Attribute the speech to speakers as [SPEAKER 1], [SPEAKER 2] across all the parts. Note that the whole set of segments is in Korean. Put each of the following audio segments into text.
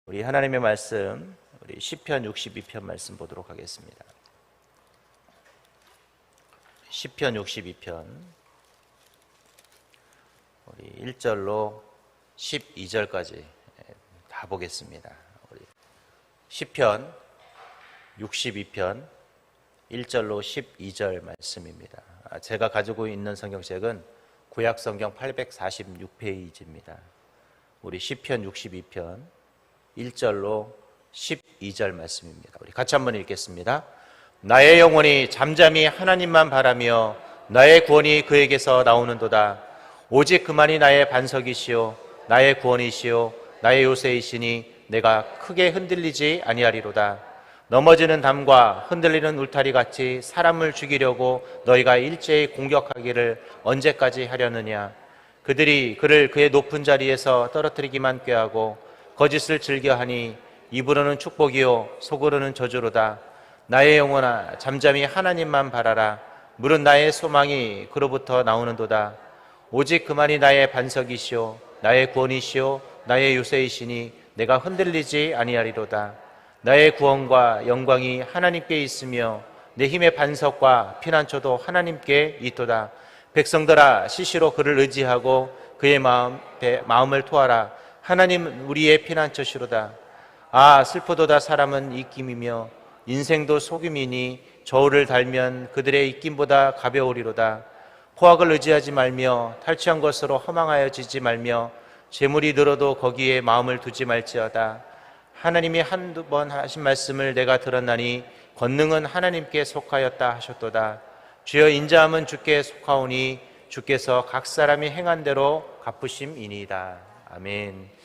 [SPEAKER 1] 우리 하나님의 말씀, 우리 시편 62편 말씀 보도록 하겠습니다. 시편 62편 우리 1절로 12절까지 다 보겠습니다. 우리 시편 62편 1절로 12절 말씀입니다. 제가 가지고 있는 성경책은 구약 성경 846페이지입니다. 우리 시편 62편 1절로 12절 말씀입니다. 우리 같이 한번 읽겠습니다. 나의 영혼이 잠잠히 하나님만 바라며 나의 구원이 그에게서 나오는도다. 오직 그만이 나의 반석이시요 나의 구원이시요 나의 요새이시니 내가 크게 흔들리지 아니하리로다. 넘어지는 담과 흔들리는 울타리 같이 사람을 죽이려고 너희가 일제히 공격하기를 언제까지 하려느냐. 그들이 그를 그의 높은 자리에서 떨어뜨리기만 꾀하고 거짓을 즐겨하니 입으로는 축복이요 속으로는 저주로다. 나의 영혼아 잠잠히 하나님만 바라라. 물은 나의 소망이 그로부터 나오는도다. 오직 그만이 나의 반석이시오 나의 구원이시오 나의 요새이시니 내가 흔들리지 아니하리로다. 나의 구원과 영광이 하나님께 있으며 내 힘의 반석과 피난처도 하나님께 있도다. 백성들아 시시로 그를 의지하고 그의 마음을 토하라. 하나님은 우리의 피난처시로다. 아 슬프도다. 사람은 입김이며 인생도 속임이니 저울을 달면 그들의 입김보다 가벼우리로다. 포악을 의지하지 말며 탈취한 것으로 허망하여지지 말며 재물이 늘어도 거기에 마음을 두지 말지어다. 하나님이 한두 번 하신 말씀을 내가 들었나니 권능은 하나님께 속하였다 하셨도다. 주여 인자함은 주께 속하오니 주께서 각 사람이 행한 대로 갚으심이니이다. 아멘.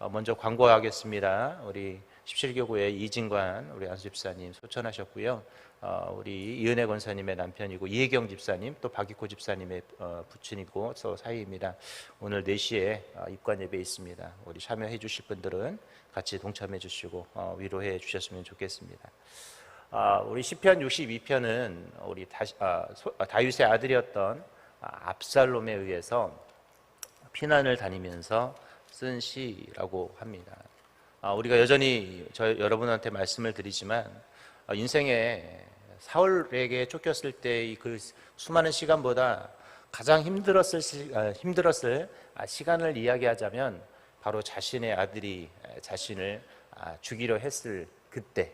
[SPEAKER 1] 먼저 광고하겠습니다. 우리 17교구의 이진관 우리 안수 집사님 소천하셨고요. 우리 이은혜 권사님의 남편이고 이혜경 집사님 또 박익호 집사님의 부친이고 저 사이입니다. 오늘 4시에 입관 예배 있습니다. 우리 참여해 주실 분들은 같이 동참해 주시고 위로해 주셨으면 좋겠습니다. 우리 시편 62편은 우리 다윗의 아들이었던 압살롬에 의해서 피난을 다니면서 쓴 시라고 합니다. 우리가 여전히 여러분한테 말씀을 드리지만 인생에 사울에게 쫓겼을 때 그 수많은 시간보다 가장 힘들었을 시간을 이야기하자면 바로 자신의 아들이 자신을 죽이려 했을 그때,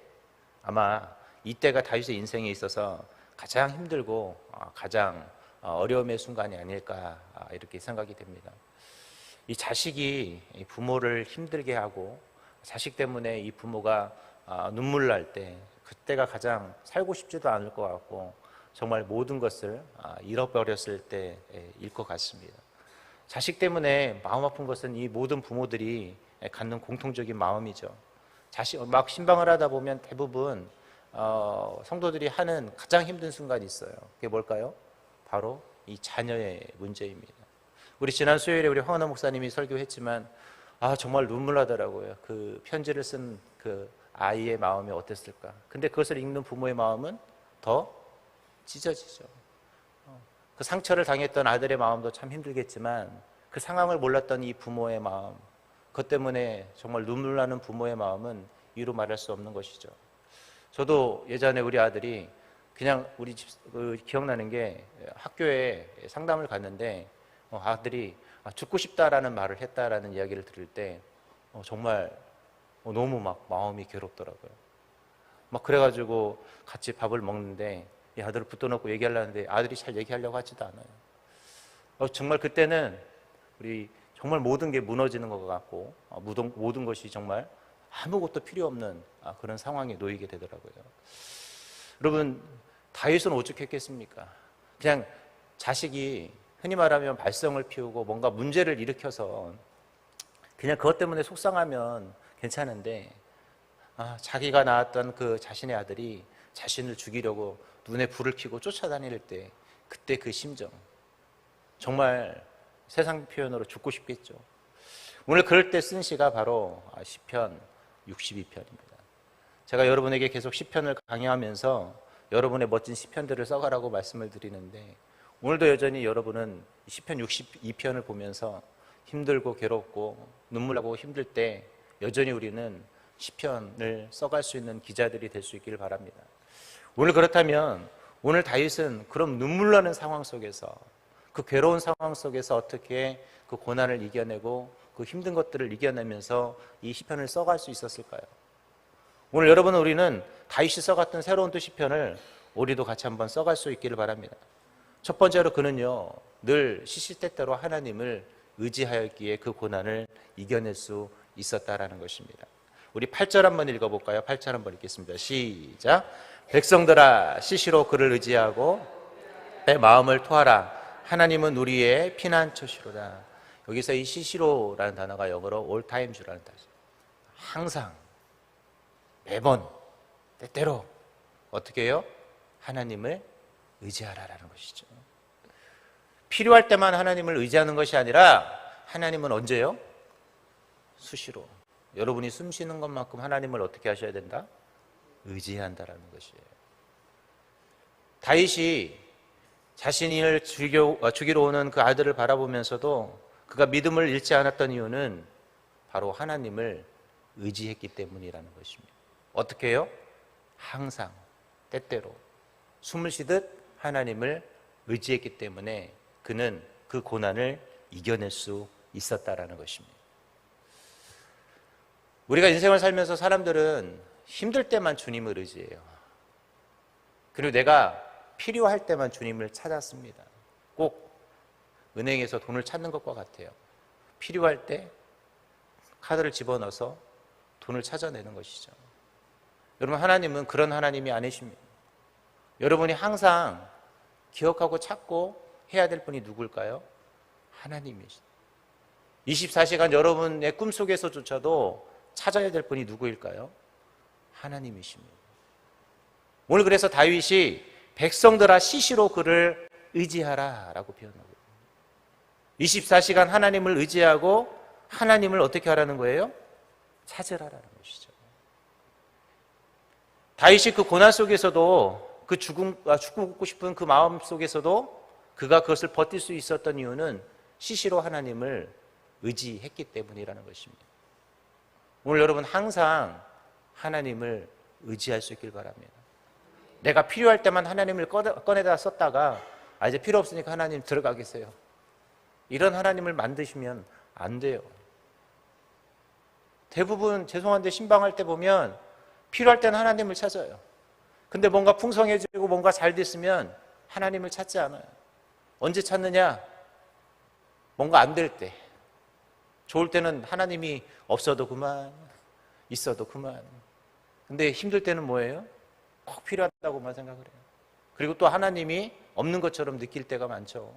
[SPEAKER 1] 아마 이때가 다윗의 인생에 있어서 가장 힘들고 가장 어려움의 순간이 아닐까 이렇게 생각이 됩니다. 이 자식이 부모를 힘들게 하고 자식 때문에 이 부모가 눈물 날 때 그때가 가장 살고 싶지도 않을 것 같고 정말 모든 것을 잃어버렸을 때일 것 같습니다. 자식 때문에 마음 아픈 것은 이 모든 부모들이 갖는 공통적인 마음이죠. 자식 막 신방을 하다 보면 대부분 성도들이 하는 가장 힘든 순간이 있어요. 그게 뭘까요? 바로 이 자녀의 문제입니다. 우리 지난 수요일에 우리 황은하 목사님이 설교했지만 정말 눈물 나더라고요. 그 편지를 쓴 그 아이의 마음이 어땠을까. 근데 그것을 읽는 부모의 마음은 더 찢어지죠. 그 상처를 당했던 아들의 마음도 참 힘들겠지만 그 상황을 몰랐던 이 부모의 마음, 그것 때문에 정말 눈물 나는 부모의 마음은 이루 말할 수 없는 것이죠. 저도 예전에 우리 아들이 그냥 우리 집 기억나는 게 학교에 상담을 갔는데 아들이 죽고 싶다라는 말을 했다라는 이야기를 들을 때 정말 너무 막 마음이 괴롭더라고요. 막 그래가지고 같이 밥을 먹는데 이 아들을 붙들어놓고 얘기하려는데 아들이 잘 얘기하려고 하지도 않아요. 정말 그때는 우리 정말 모든 게 무너지는 것 같고 모든 것이 정말 아무것도 필요 없는 그런 상황에 놓이게 되더라고요. 여러분 다윗은 오죽했겠습니까? 그냥 자식이 흔히 말하면 발성을 피우고 뭔가 문제를 일으켜서 그냥 그것 때문에 속상하면 괜찮은데 자기가 낳았던 그 자신의 아들이 자신을 죽이려고 눈에 불을 켜고 쫓아다닐 때 그때 그 심정 정말 세상 표현으로 죽고 싶겠죠. 오늘 그럴 때 쓴 시가 바로 시편 62편입니다. 제가 여러분에게 계속 시편을 강의하면서 여러분의 멋진 시편들을 써가라고 말씀을 드리는데 오늘도 여전히 여러분은 시편 62편을 보면서 힘들고 괴롭고 눈물 나고 힘들 때 여전히 우리는 시편을 써갈 수 있는 기자들이 될 수 있기를 바랍니다. 오늘 그렇다면 오늘 다윗은 그런 눈물 나는 상황 속에서, 그 괴로운 상황 속에서 어떻게 그 고난을 이겨내고 그 힘든 것들을 이겨내면서 이 시편을 써갈 수 있었을까요? 오늘 여러분, 우리는 다윗이 써갔던 새로운 또 시편을 우리도 같이 한번 써갈 수 있기를 바랍니다. 첫 번째로 그는요, 늘 시시때때로 하나님을 의지하였기에 그 고난을 이겨낼 수 있었다라는 것입니다. 우리 8절 한번 읽어볼까요? 8절 한번 읽겠습니다. 시작. 백성들아, 시시로 그를 의지하고 내 마음을 토하라. 하나님은 우리의 피난처시로다. 여기서 이 시시로라는 단어가 영어로 all times라는 단어죠. 항상, 매번, 때때로 어떻게 해요? 하나님을 의지하라라는 것이죠. 필요할 때만 하나님을 의지하는 것이 아니라 하나님은 언제요? 수시로. 여러분이 숨 쉬는 것만큼 하나님을 어떻게 하셔야 된다? 의지한다라는 것이에요. 다윗이 자신을 죽이러 오는 그 아들을 바라보면서도 그가 믿음을 잃지 않았던 이유는 바로 하나님을 의지했기 때문이라는 것입니다. 어떻게 해요? 항상, 때때로 숨을 쉬듯 하나님을 의지했기 때문에 그는 그 고난을 이겨낼 수 있었다라는 것입니다. 우리가 인생을 살면서 사람들은 힘들 때만 주님을 의지해요. 그리고 내가 필요할 때만 주님을 찾았습니다. 꼭 은행에서 돈을 찾는 것과 같아요. 필요할 때 카드를 집어넣어서 돈을 찾아내는 것이죠. 여러분, 하나님은 그런 하나님이 아니십니다. 여러분이 항상 기억하고 찾고 해야 될 분이 누굴까요? 하나님이시죠. 24시간 여러분의 꿈속에서조차도 찾아야 될 분이 누구일까요? 하나님이십니다. 오늘 그래서 다윗이 백성들아 시시로 그를 의지하라 라고 표현하고 24시간 하나님을 의지하고 하나님을 어떻게 하라는 거예요? 찾으라라는 것이죠. 다윗이 그 고난 속에서도 그 죽고 싶은 그 마음 속에서도 그가 그것을 버틸 수 있었던 이유는 시시로 하나님을 의지했기 때문이라는 것입니다. 오늘 여러분 항상 하나님을 의지할 수 있길 바랍니다. 내가 필요할 때만 하나님을 꺼내다 썼다가 이제 필요 없으니까 하나님 들어가겠어요. 이런 하나님을 만드시면 안 돼요. 대부분 죄송한데 신방할 때 보면 필요할 때는 하나님을 찾아요. 근데 뭔가 풍성해지고 뭔가 잘 됐으면 하나님을 찾지 않아요. 언제 찾느냐? 뭔가 안 될 때. 좋을 때는 하나님이 없어도 그만, 있어도 그만. 근데 힘들 때는 뭐예요? 꼭 필요하다고만 생각을 해요. 그리고 또 하나님이 없는 것처럼 느낄 때가 많죠.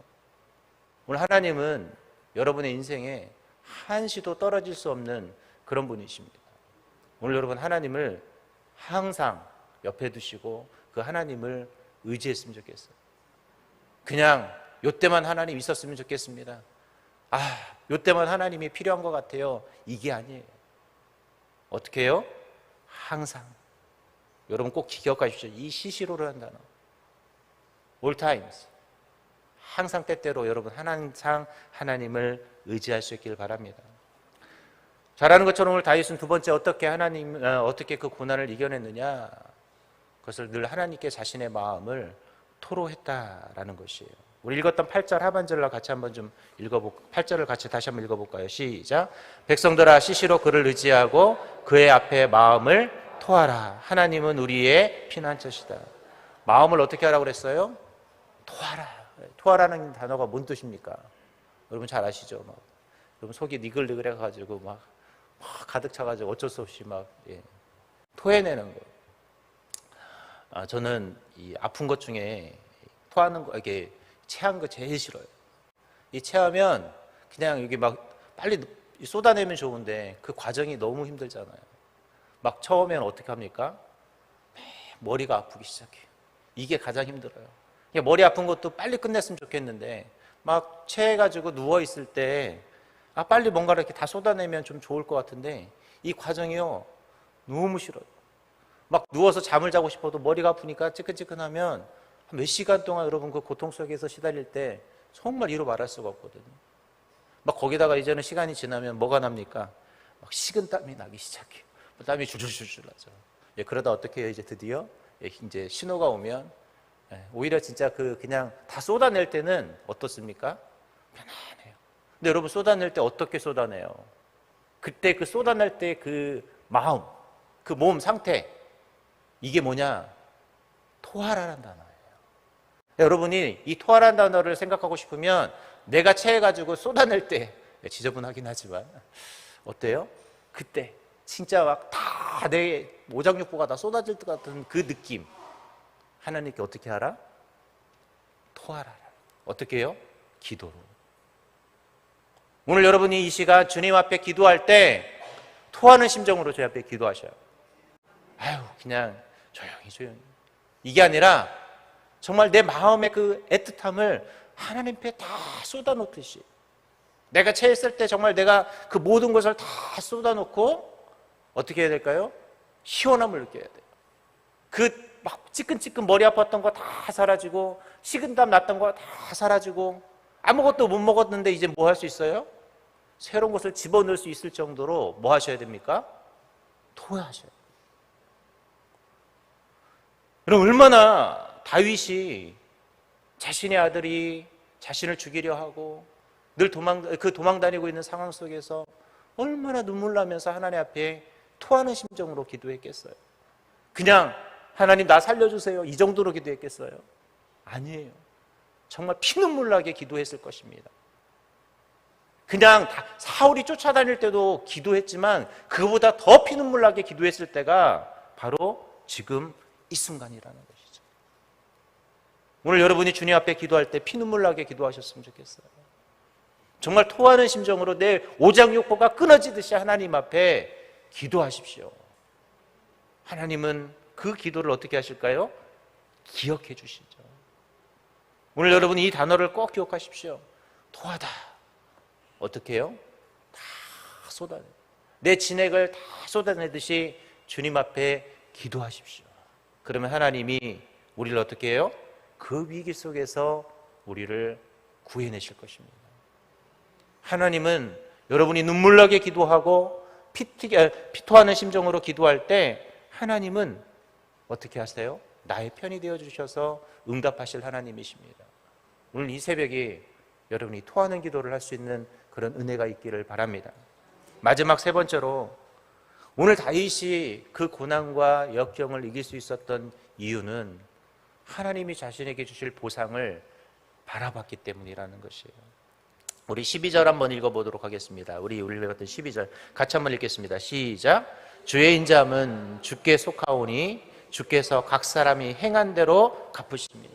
[SPEAKER 1] 오늘 하나님은 여러분의 인생에 한시도 떨어질 수 없는 그런 분이십니다. 오늘 여러분 하나님을 항상 옆에 두시고 그 하나님을 의지했으면 좋겠어요. 그냥 요때만 하나님 있었으면 좋겠습니다. 요때만 하나님이 필요한 것 같아요. 이게 아니에요. 어떻게 해요? 항상. 여러분 꼭 기억하십시오. 이 시시로라는 단어. all times. 항상 때때로 여러분 항상 하나님을 의지할 수 있기를 바랍니다. 잘하는 것처럼 오늘 다윗은 두 번째 어떻게 그 고난을 이겨냈느냐? 그것을 늘 하나님께 자신의 마음을 토로했다라는 것이에요. 우리 읽었던 8절 하반절을 같이 한번 좀 8절을 같이 다시 한번 읽어볼까요? 시작. 백성들아 시시로 그를 의지하고 그의 앞에 마음을 토하라. 하나님은 우리의 피난처시다. 마음을 어떻게 하라고 그랬어요? 토하라. 토하라는 단어가 뭔 뜻입니까? 여러분 잘 아시죠? 여러분 속이 니글니글해가지고 막 가득 차가지고 어쩔 수 없이 토해내는 거예요. 저는 이 아픈 것 중에 토하는 거, 이게 체한 거 제일 싫어요. 이 체하면 그냥 여기 막 빨리 쏟아내면 좋은데 그 과정이 너무 힘들잖아요. 막 처음에는 어떻게 합니까? 머리가 아프기 시작해요. 이게 가장 힘들어요. 머리 아픈 것도 빨리 끝냈으면 좋겠는데 막 체해가지고 누워있을 때 빨리 뭔가 이렇게 다 쏟아내면 좀 좋을 것 같은데 이 과정이요 너무 싫어요. 막 누워서 잠을 자고 싶어도 머리가 아프니까 찌끈찌끈하면 몇 시간 동안 여러분 그 고통 속에서 시달릴 때 정말 이루 말할 수가 없거든요. 막 거기다가 이제는 시간이 지나면 뭐가 납니까? 막 식은땀이 나기 시작해요. 땀이 줄줄줄 나죠. 예, 그러다 어떻게 해요? 이제 드디어 이제 신호가 오면 오히려 진짜 그냥 다 쏟아낼 때는 어떻습니까? 편안해요. 근데 여러분 쏟아낼 때 어떻게 쏟아내요? 그때 그 쏟아낼 때 그 마음, 그 몸 상태, 이게 뭐냐? 토하라는 단어예요. 여러분이 이 토하라는 단어를 생각하고 싶으면 내가 체해가지고 쏟아낼 때 지저분하긴 하지만 어때요? 그때 진짜 막 다 내 오장육부가 다 쏟아질 것 같은 그 느낌, 하나님께 어떻게 하라? 토하라. 어떻게 해요? 기도로. 오늘 여러분이 이 시간 주님 앞에 기도할 때 토하는 심정으로 제 앞에 기도하셔요. 아유, 그냥 조용히. 이게 아니라 정말 내 마음의 그 애틋함을 하나님 앞에 다 쏟아놓듯이, 내가 체했을 때 정말 내가 그 모든 것을 다 쏟아놓고 어떻게 해야 될까요? 시원함을 느껴야 돼요. 그 막 찌끈찌끈 머리 아팠던 거 다 사라지고, 식은땀 났던 거 다 사라지고, 아무것도 못 먹었는데 이제 뭐 할 수 있어요? 새로운 것을 집어넣을 수 있을 정도로 뭐 하셔야 됩니까? 토하셔야 돼요. 그럼 얼마나 다윗이 자신의 아들이 자신을 죽이려 하고 늘 도망 다니고 있는 상황 속에서 얼마나 눈물 나면서 하나님 앞에 토하는 심정으로 기도했겠어요? 그냥 하나님 나 살려주세요 이 정도로 기도했겠어요? 아니에요. 정말 피눈물 나게 기도했을 것입니다. 그냥 사울이 쫓아다닐 때도 기도했지만 그거보다 더 피눈물 나게 기도했을 때가 바로 지금 이 순간이라는 것이죠. 오늘 여러분이 주님 앞에 기도할 때 피눈물 나게 기도하셨으면 좋겠어요. 정말 토하는 심정으로 내 오장육부가 끊어지듯이 하나님 앞에 기도하십시오. 하나님은 그 기도를 어떻게 하실까요? 기억해 주시죠. 오늘 여러분이 이 단어를 꼭 기억하십시오. 토하다. 어떻게 해요? 다 쏟아내. 내 진액을 다 쏟아내듯이 주님 앞에 기도하십시오. 그러면 하나님이 우리를 어떻게 해요? 그 위기 속에서 우리를 구해내실 것입니다. 하나님은 여러분이 눈물나게 기도하고 피토하는 심정으로 기도할 때 하나님은 어떻게 하세요? 나의 편이 되어주셔서 응답하실 하나님이십니다. 오늘 이 새벽에 여러분이 토하는 기도를 할 수 있는 그런 은혜가 있기를 바랍니다. 마지막 세 번째로, 오늘 다윗이 그 고난과 역경을 이길 수 있었던 이유는 하나님이 자신에게 주실 보상을 바라봤기 때문이라는 것이에요. 우리 12절 한번 읽어보도록 하겠습니다. 우리 읽었던 12절 같이 한번 읽겠습니다. 시작. 주의 인자함은 주께 속하오니 주께서 각 사람이 행한 대로 갚으십니다.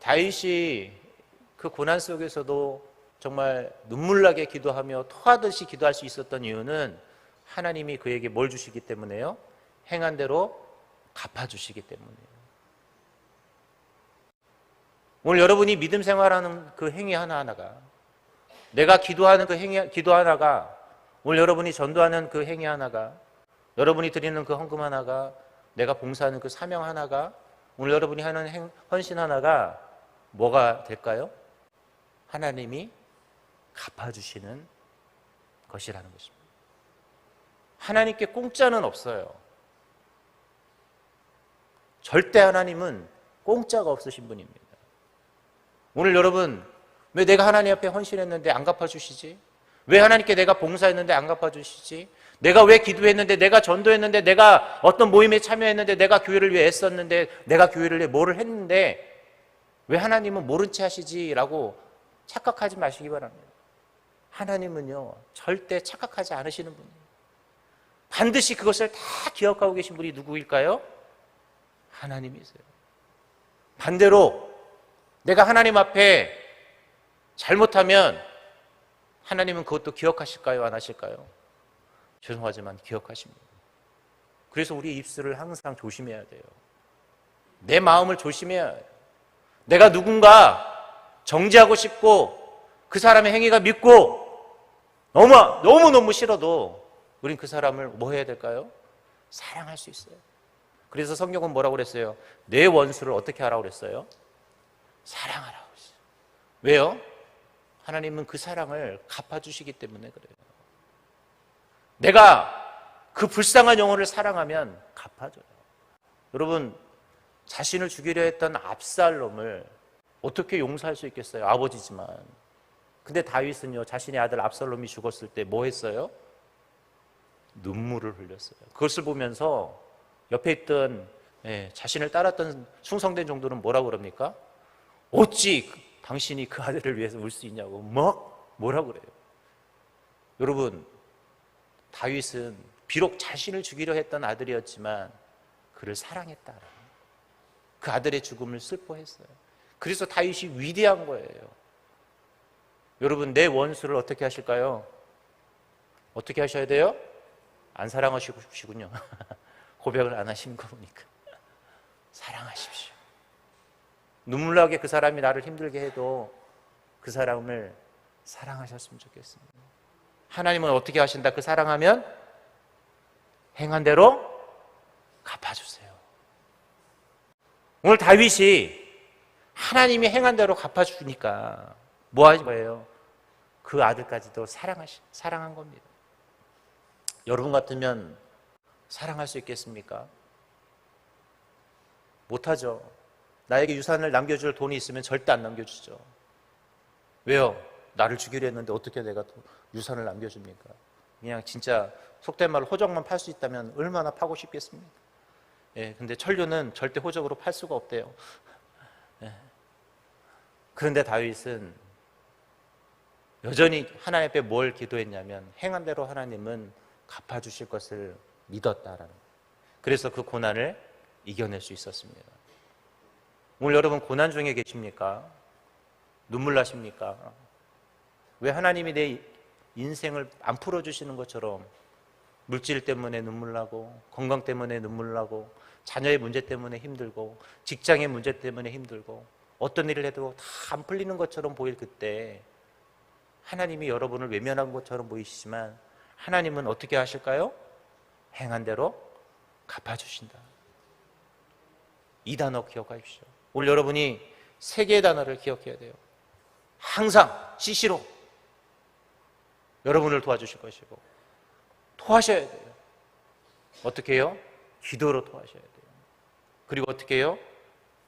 [SPEAKER 1] 다윗이 그 고난 속에서도 정말 눈물나게 기도하며 토하듯이 기도할 수 있었던 이유는 하나님이 그에게 뭘 주시기 때문에요? 행한 대로 갚아주시기 때문이에요. 오늘 여러분이 믿음 생활하는 그 행위 하나하나가, 내가 기도하는 그 기도 하나가, 오늘 여러분이 전도하는 그 행위 하나가, 여러분이 드리는 그 헌금 하나가, 내가 봉사하는 그 사명 하나가, 오늘 여러분이 하는 헌신 하나가 뭐가 될까요? 하나님이 갚아주시는 것이라는 것입니다. 하나님께 공짜는 없어요. 절대 하나님은 공짜가 없으신 분입니다. 오늘 여러분, 왜 내가 하나님 앞에 헌신했는데 안 갚아주시지? 왜 하나님께 내가 봉사했는데 안 갚아주시지? 내가 왜 기도했는데, 내가 전도했는데, 내가 어떤 모임에 참여했는데, 내가 교회를 위해 애썼는데, 내가 교회를 위해 뭐를 했는데 왜 하나님은 모른 채 하시지? 라고 착각하지 마시기 바랍니다. 하나님은요 절대 착각하지 않으시는 분이에요. 반드시 그것을 다 기억하고 계신 분이 누구일까요? 하나님이세요. 반대로 내가 하나님 앞에 잘못하면 하나님은 그것도 기억하실까요? 안 하실까요? 죄송하지만 기억하십니다. 그래서 우리 입술을 항상 조심해야 돼요. 내 마음을 조심해야 해요. 내가 누군가 정죄하고 싶고 그 사람의 행위가 밉고 너무 싫어도 우린 그 사람을 뭐 해야 될까요? 사랑할 수 있어요. 그래서 성경은 뭐라고 그랬어요? 내 원수를 어떻게 하라고 그랬어요? 사랑하라고 그랬어요. 왜요? 하나님은 그 사랑을 갚아주시기 때문에 그래요. 내가 그 불쌍한 영혼을 사랑하면 갚아줘요. 여러분, 자신을 죽이려 했던 압살롬을 어떻게 용서할 수 있겠어요? 아버지지만. 근데 다윗은요, 자신의 아들 압살롬이 죽었을 때 뭐 했어요? 눈물을 흘렸어요. 그것을 보면서 옆에 있던 자신을 따랐던 충성된 종들은 뭐라고 그럽니까? 어찌 당신이 그 아들을 위해서 울 수 있냐고 뭐라고 그래요? 여러분, 다윗은 비록 자신을 죽이려 했던 아들이었지만 그를 사랑했다. 그 아들의 죽음을 슬퍼했어요. 그래서 다윗이 위대한 거예요. 여러분, 내 원수를 어떻게 하실까요? 어떻게 하셔야 돼요? 안 사랑하시고 싶으시군요. 고백을 안 하신 거 보니까. 사랑하십시오. 눈물 나게 그 사람이 나를 힘들게 해도 그 사람을 사랑하셨으면 좋겠습니다. 하나님은 어떻게 하신다? 그 사랑하면 행한 대로 갚아주세요. 오늘 다윗이 하나님이 행한 대로 갚아주니까 뭐 하신 거예요? 그 아들까지도 사랑한 겁니다. 여러분 같으면 사랑할 수 있겠습니까? 못하죠. 나에게 유산을 남겨줄 돈이 있으면 절대 안 남겨주죠. 왜요? 나를 죽이려 했는데 어떻게 내가 유산을 남겨줍니까? 그냥 진짜 속된 말로 호적만 팔 수 있다면 얼마나 파고 싶겠습니까? 근데 천류는 절대 호적으로 팔 수가 없대요. 그런데 다윗은 여전히 하나님 앞에 뭘 기도했냐면 행한 대로 하나님은 갚아주실 것을 믿었다라는 거예요. 그래서 그 고난을 이겨낼 수 있었습니다. 오늘 여러분 고난 중에 계십니까? 눈물 나십니까? 왜 하나님이 내 인생을 안 풀어주시는 것처럼 물질 때문에 눈물 나고 건강 때문에 눈물 나고 자녀의 문제 때문에 힘들고 직장의 문제 때문에 힘들고 어떤 일을 해도 다 안 풀리는 것처럼 보일 그때 하나님이 여러분을 외면한 것처럼 보이시지만 하나님은 어떻게 하실까요? 행한 대로 갚아주신다. 이 단어 기억하십시오. 오늘 여러분이 세 개의 단어를 기억해야 돼요. 항상 CC로 여러분을 도와주실 것이고 토하셔야 돼요. 어떻게 해요? 기도로 토하셔야 돼요. 그리고 어떻게 해요?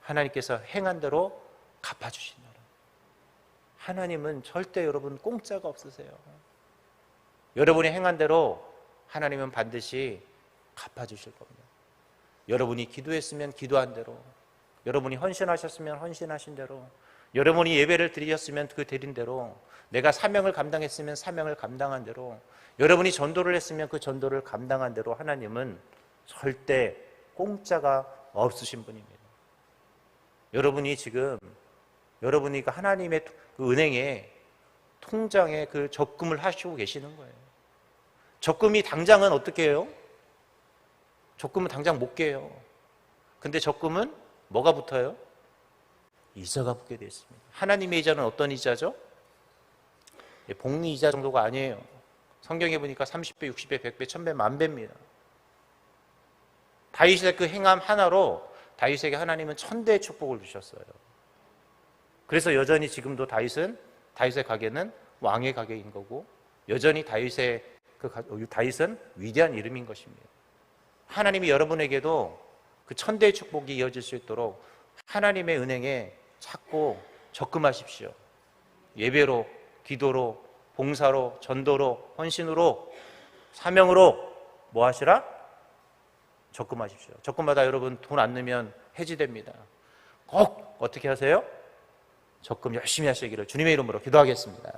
[SPEAKER 1] 하나님께서 행한 대로 갚아주신다. 하나님은 절대 여러분 공짜가 없으세요. 여러분이 행한 대로 하나님은 반드시 갚아주실 겁니다. 여러분이 기도했으면 기도한 대로, 여러분이 헌신하셨으면 헌신하신 대로, 여러분이 예배를 드리셨으면 그 드린 대로, 내가 사명을 감당했으면 사명을 감당한 대로, 여러분이 전도를 했으면 그 전도를 감당한 대로 하나님은 절대 공짜가 없으신 분입니다. 여러분이 지금 여러분이 그 하나님의 그 은행에 통장에 그 적금을 하시고 계시는 거예요. 적금이 당장은 어떻게 해요? 적금은 당장 못 깨요. 근데 적금은 뭐가 붙어요? 이자가 붙게 되어 있습니다. 하나님의 이자는 어떤 이자죠? 복리 이자 정도가 아니에요. 성경에 보니까 30배, 60배, 100배, 1000배, 만배입니다. 다윗의 그 행함 하나로 다윗에게 하나님은 1000대의 축복을 주셨어요. 그래서 여전히 지금도 다윗의 가게는 왕의 가게인 거고 여전히 다윗은 위대한 이름인 것입니다. 하나님이 여러분에게도 그 1000대의 축복이 이어질 수 있도록 하나님의 은행에 찾고 적금하십시오. 예배로, 기도로, 봉사로, 전도로, 헌신으로, 사명으로 뭐 하시라? 적금하십시오. 적금마다 여러분 돈 안 넣으면 해지됩니다. 꼭 어떻게 하세요? 적금 열심히 하시기를 주님의 이름으로 기도하겠습니다.